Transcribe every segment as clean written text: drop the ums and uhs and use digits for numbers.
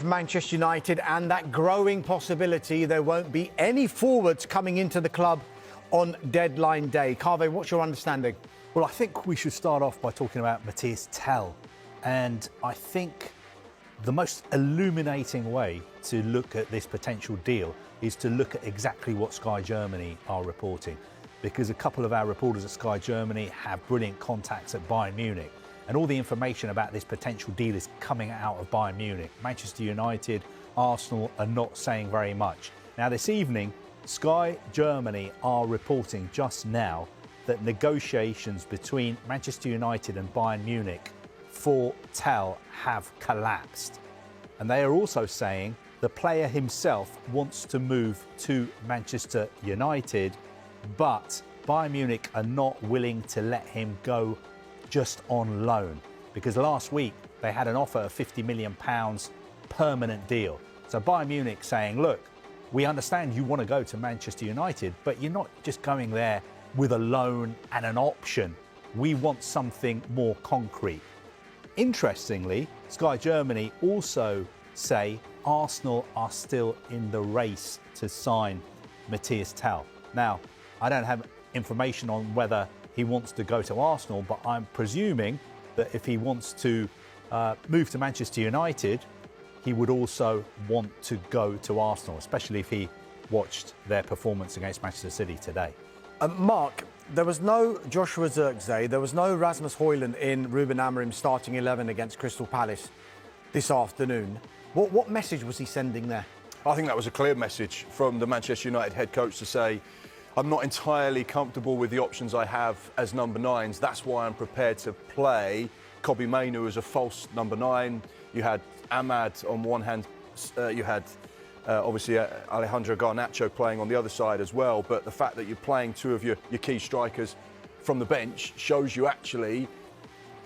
of Manchester United and that growing possibility there won't be any forwards coming into the club on deadline day. Kaveh, what's your understanding? Well, I think we should start off by talking about Mathys Tel. And I think the most illuminating way to look at this potential deal is to look at exactly what Sky Germany are reporting. Because a couple of our reporters at Sky Germany have brilliant contacts at Bayern Munich. And all the information about this potential deal is coming out of Bayern Munich. Manchester United, Arsenal are not saying very much. Now this evening, Sky Germany are reporting just now that negotiations between Manchester United and Bayern Munich for Tel have collapsed. And they are also saying the player himself wants to move to Manchester United, but Bayern Munich are not willing to let him go just on loan, because last week they had an offer of £50 million permanent deal. So Bayern Munich saying, look, we understand you want to go to Manchester United, but you're not just going there with a loan and an option. We want something more concrete. Interestingly, Sky Germany also say Arsenal are still in the race to sign Mathys Tel. Now, I don't have information on whether he wants to go to Arsenal, but I'm presuming that if he wants to move to Manchester United, he would also want to go to Arsenal, especially if he watched their performance against Manchester City today. Mark, there was no Joshua Zirkzee, there was no Rasmus Højlund in Ruben Amorim's starting 11 against Crystal Palace this afternoon. What message was he sending there? I think that was a clear message from the Manchester United head coach to say, I'm not entirely comfortable with the options I have as number nines. That's why I'm prepared to play Kobbie Mainoo as a false number nine. You had Ahmad on one hand, you had obviously Alejandro Garnacho playing on the other side as well. But the fact that you're playing two of your key strikers from the bench shows you actually,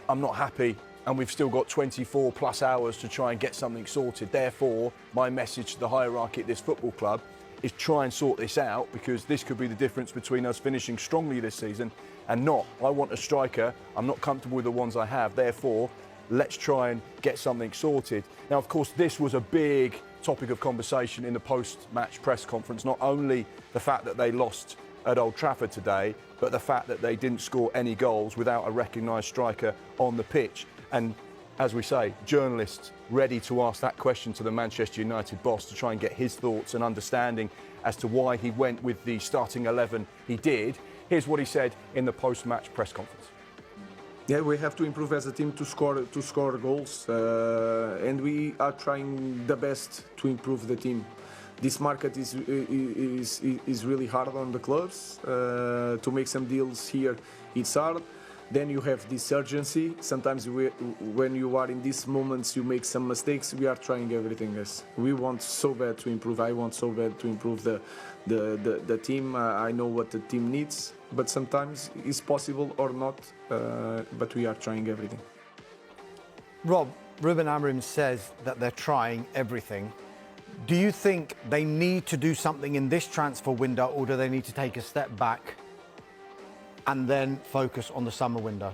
I'm not happy, and we've still got 24 plus hours to try and get something sorted. Therefore, my message to the hierarchy at this football club is try and sort this out, because this could be the difference between us finishing strongly this season and not. I want a striker. I'm not comfortable with the ones I have. Therefore, let's try and get something sorted. Now, of course, this was a big topic of conversation in the post-match press conference. Not only the fact that they lost at Old Trafford today, but the fact that they didn't score any goals without a recognised striker on the pitch. And as we say, journalists ready to ask that question to the Manchester United boss to try and get his thoughts and understanding as to why he went with the starting 11 he did. Here's what he said in the post-match press conference. Yeah, we have to improve as a team to score goals, and we are trying the best to improve the team. This market is really hard on the clubs. To make some deals here, it's hard. Then you have this urgency. Sometimes when you are in these moments, you make some mistakes. We are trying everything. Yes, we want so bad to improve. I want so bad to improve the team. I know what the team needs, but sometimes it's possible or not. But we are trying everything. Rob, Ruben Amorim says that they're trying everything. Do you think they need to do something in this transfer window, or do they need to take a step back and then focus on the summer window?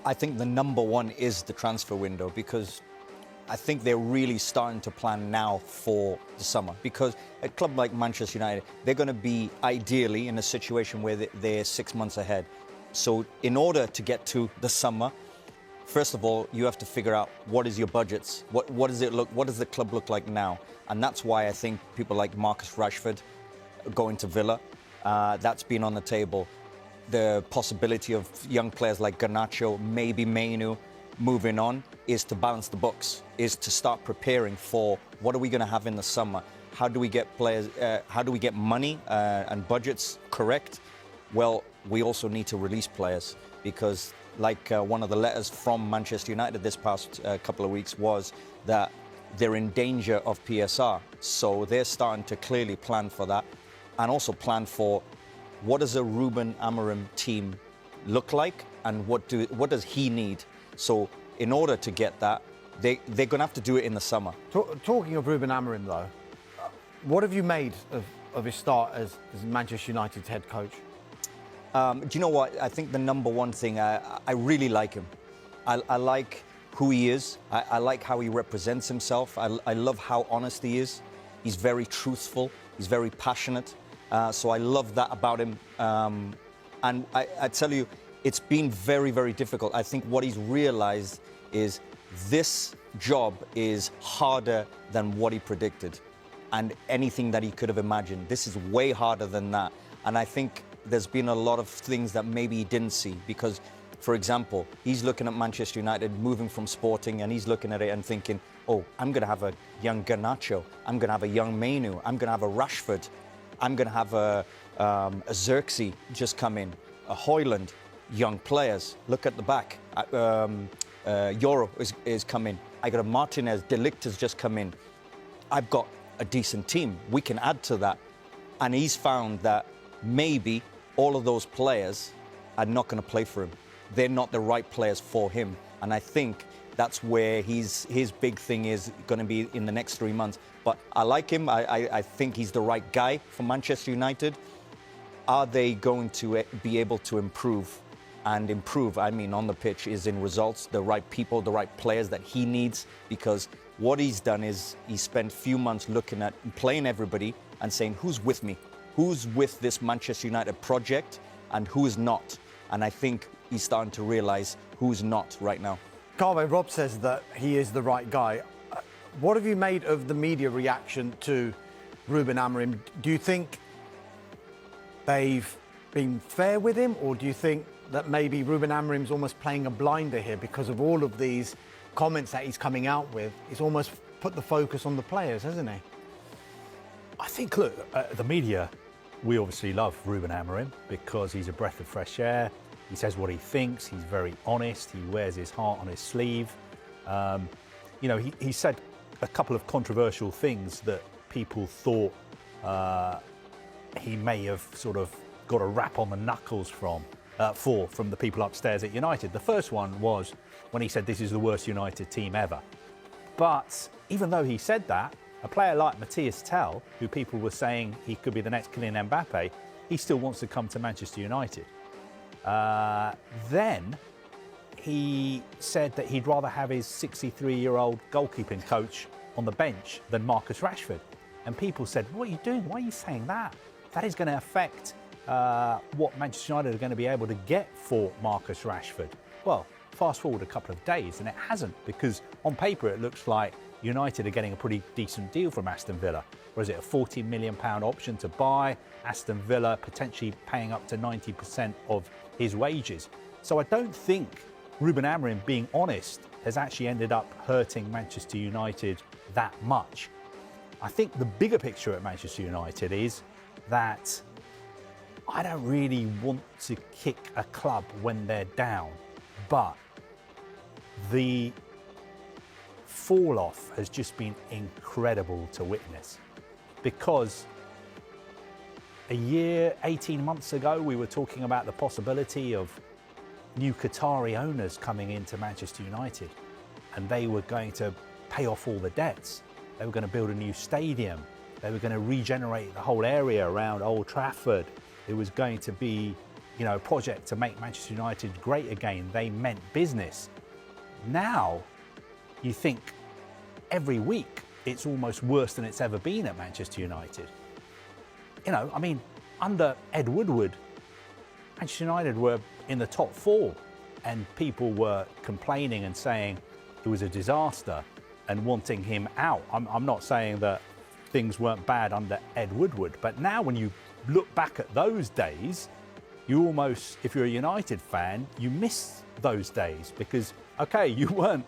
I think the number one is the transfer window, because I think they're really starting to plan now for the summer. Because a club like Manchester United, they're going to be ideally in a situation where they're 6 months ahead. So in order to get to the summer, first of all, you have to figure out what is your budgets, what does the club look like now? And that's why I think people like Marcus Rashford going to Villa, that's been on the table. The possibility of young players like Garnacho, maybe Mainoo, moving on, is to balance the books, is to start preparing for what are we going to have in the summer? How do we get players, how do we get money and budgets correct? Well, we also need to release players, because like one of the letters from Manchester United this past couple of weeks was that they're in danger of PSR. So they're starting to clearly plan for that, and also plan for what does a Ruben Amorim team look like, and what does he need? So in order to get that, they're going to have to do it in the summer. Talking of Ruben Amorim, though, what have you made of his start as Manchester United's head coach? Do you know what? I think the number one thing, I really like him. I like who he is. I like how he represents himself. I love how honest he is. He's very truthful. He's very passionate. So I love that about him. And I tell you, it's been very, very difficult. I think what he's realized is this job is harder than what he predicted and anything that he could have imagined. This is way harder than that. And I think there's been a lot of things that maybe he didn't see because, for example, he's looking at Manchester United moving from Sporting and he's looking at it and thinking, oh, I'm going to have a young Garnacho. I'm going to have a young Mainu. I'm going to have a Rashford. I'm going to have a Xerxes just come in, a Højlund, young players. Look at the back. Euro is coming. I got a Martinez. De Ligt has just come in. I've got a decent team. We can add to that. And he's found that maybe all of those players are not going to play for him. They're not the right players for him. And I think that's where his big thing is going to be in the next 3 months. But I like him. I think he's the right guy for Manchester United. Are they going to be able to improve? And improve, I mean, on the pitch is in results, the right people, the right players that he needs. Because what he's done is he spent a few months looking at playing everybody and saying, who's with me? Who's with this Manchester United project and who is not? And I think he's starting to realize who's not right now. Kaveh, Rob says that he is the right guy. What have you made of the media reaction to Ruben Amorim? Do you think they've been fair with him, or do you think that maybe Ruben Amorim's almost playing a blinder here because of all of these comments that he's coming out with? He's almost put the focus on the players, hasn't he? I think, look, the media, we obviously love Ruben Amorim because he's a breath of fresh air. He says what he thinks. He's very honest. He wears his heart on his sleeve. You know, he said a couple of controversial things that people thought he may have sort of got a rap on the knuckles from the people upstairs at United. The first one was when he said this is the worst United team ever. But even though he said that, a player like Mathys Tel, who people were saying he could be the next Kylian Mbappe, he still wants to come to Manchester United. Then he said that he'd rather have his 63-year-old goalkeeping coach on the bench than Marcus Rashford. And people said, what are you doing? Why are you saying that? That is going to affect what Manchester United are going to be able to get for Marcus Rashford. Well, fast forward a couple of days and it hasn't, because on paper it looks like United are getting a pretty decent deal from Aston Villa. Or is it a £40 million option to buy? Aston Villa potentially paying up to 90% of his wages. So I don't think Ruben Amorim, being honest, has actually ended up hurting Manchester United that much. I think the bigger picture at Manchester United is that I don't really want to kick a club when they're down, but the fall off has just been incredible to witness, because a year, 18 months ago, we were talking about the possibility of new Qatari owners coming into Manchester United, and they were going to pay off all the debts. They were going to build a new stadium. They were going to regenerate the whole area around Old Trafford. It was going to be, you know, a project to make Manchester United great again. They meant business. Now, you think every week it's almost worse than it's ever been at Manchester United. You know, I mean, under Ed Woodward, Manchester United were in the top 4 and people were complaining and saying it was a disaster and wanting him out. I'm not saying that things weren't bad under Ed Woodward, but now when you look back at those days, you almost, if you're a United fan, you miss those days because, okay, you weren't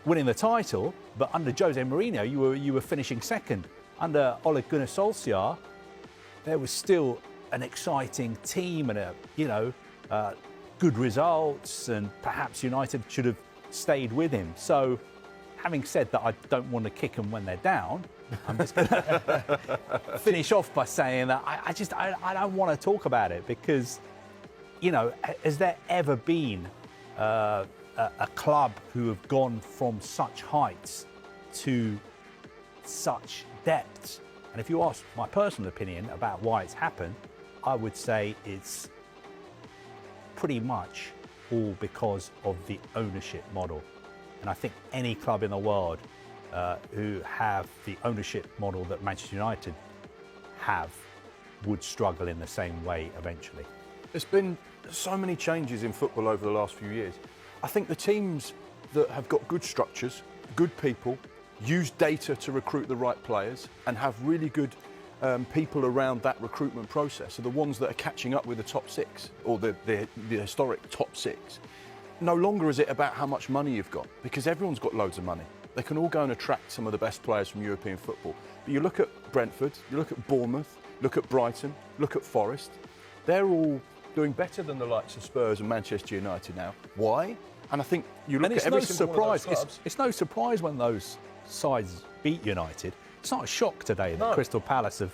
winning the title, but under Jose Mourinho, you were finishing second. Under Ole Gunnar Solskjaer, there was still an exciting team and good results, and perhaps United should have stayed with him. So, having said that, I don't want to kick them when they're down. I'm just going to finish off by saying that I don't want to talk about it because, you know, has there ever been a club who have gone from such heights to such depths? And if you ask my personal opinion about why it's happened, I would say it's pretty much all because of the ownership model. And I think any club in the world who have the ownership model that Manchester United have would struggle in the same way eventually. There's been so many changes in football over the last few years. I think the teams that have got good structures, good people, use data to recruit the right players and have really good people around that recruitment process are the ones that are catching up with the top six, or the historic top six. No longer is it about how much money you've got, because everyone's got loads of money. They can all go and attract some of the best players from European football. But you look at Brentford, you look at Bournemouth, look at Brighton, look at Forest. They're all doing better than the likes of Spurs and Manchester United now. Why? And I think you look at every single one of those clubs. It's no surprise when those sides beat United. It's not a shock today that Crystal Palace have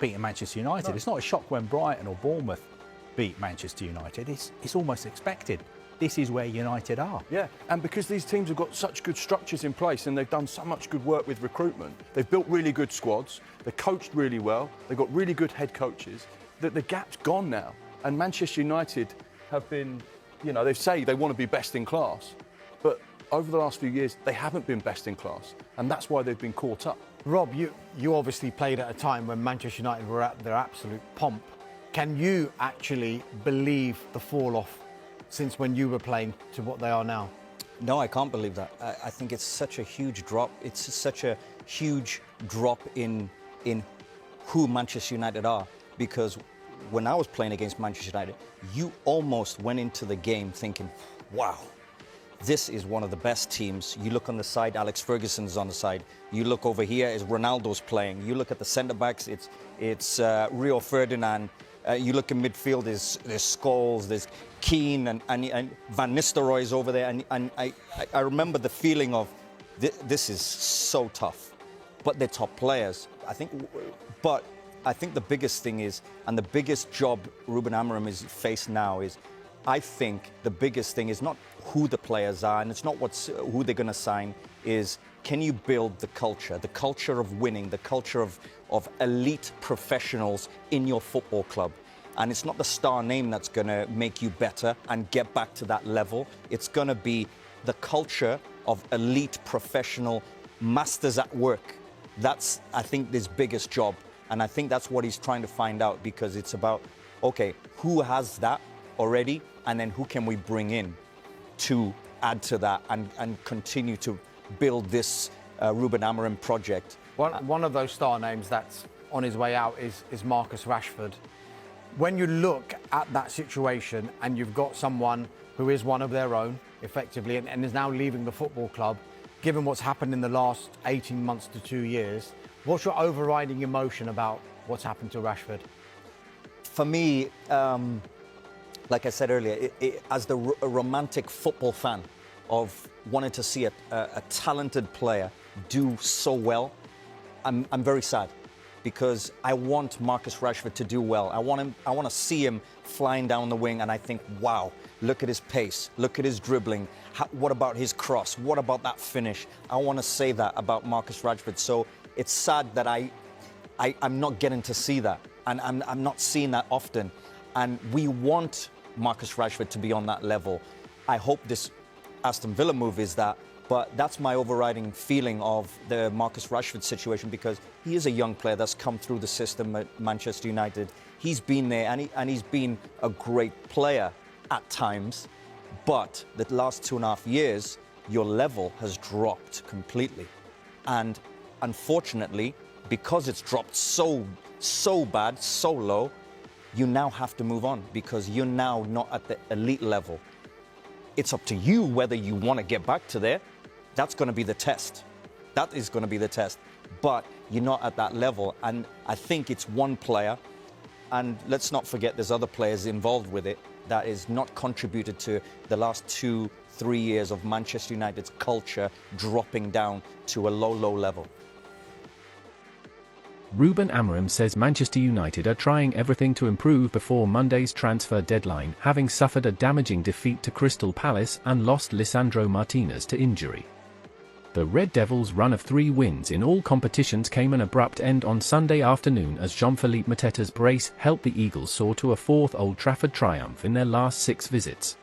beaten Manchester United. It's not a shock when Brighton or Bournemouth beat Manchester United. It's almost expected. This is where United are. Yeah, and because these teams have got such good structures in place and they've done so much good work with recruitment, they've built really good squads, they're coached really well, they've got really good head coaches, that the gap's gone now. And Manchester United have been, you know, they say they want to be best in class, but over the last few years, they haven't been best in class, and that's why they've been caught up. Rob, you obviously played at a time when Manchester United were at their absolute pomp. Can you actually believe the fall off since when you were playing to what they are now? No, I can't believe that. I think it's such a huge drop. It's such a huge drop in who Manchester United are, because when I was playing against Manchester United, you almost went into the game thinking, wow, this is one of the best teams. You look on the side, Alex Ferguson's on the side. You look over here, is Ronaldo's playing. You look at the centre-backs, it's Rio Ferdinand. You look in midfield, there's Scholes, there's Keane, and Van Nistelrooy's over there. And I remember the feeling of, this is so tough. But they're top players. I think the biggest thing is, and the biggest job Ruben Amorim is faced now is, I think the biggest thing is not who the players are, and it's not who they're going to sign, is can you build the culture of winning, the culture of elite professionals in your football club. And it's not the star name that's going to make you better and get back to that level. It's going to be the culture of elite professional masters at work. That's, I think, his biggest job. And I think that's what he's trying to find out, because it's about, okay, who has that already, and then who can we bring in to add to that and continue to build this Ruben Amorim project. One of those star names that's on his way out is Marcus Rashford. When you look at that situation and you've got someone who is one of their own, effectively, and is now leaving the football club, given what's happened in the last 18 months to 2 years, what's your overriding emotion about what's happened to Rashford? For me, like I said earlier, as a romantic football fan of wanting to see a talented player do so well, I'm very sad, because I want Marcus Rashford to do well. I want to see him flying down the wing, and I think, wow, look at his pace, look at his dribbling. What about his cross? What about that finish? I want to say that about Marcus Rashford. So it's sad that I'm not getting to see that, and I'm not seeing that often. And we want Marcus Rashford to be on that level. I hope this Aston Villa move is that, but that's my overriding feeling of the Marcus Rashford situation, because he is a young player that's come through the system at Manchester United. He's been there, and he's been a great player at times, but the last 2.5 years, your level has dropped completely. And unfortunately, because it's dropped so bad, so low, you now have to move on, because you're now not at the elite level. It's up to you whether you want to get back to there. That's going to be the test. That is going to be the test. But you're not at that level. And I think it's one player, and let's not forget there's other players involved with it, that is not contributed to the last 2-3 years of Manchester United's culture dropping down to a low level. Ruben Amorim says Manchester United are trying everything to improve before Monday's transfer deadline, having suffered a damaging defeat to Crystal Palace and lost Lisandro Martinez to injury. The Red Devils' run of 3 wins in all competitions came an abrupt end on Sunday afternoon as Jean-Philippe Mateta's brace helped the Eagles soar to a 4th Old Trafford triumph in their last 6 visits.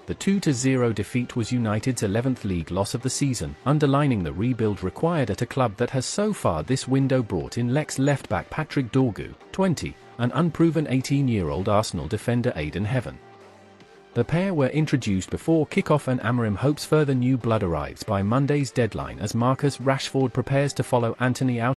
The 2-0 defeat was United's 11th league loss of the season, underlining the rebuild required at a club that has so far this window brought in Lex left-back Patrick Dorgu, 20, and unproven 18-year-old Arsenal defender Aidan Heaven. The pair were introduced before kick-off, and Amorim hopes further new blood arrives by Monday's deadline as Marcus Rashford prepares to follow Anthony out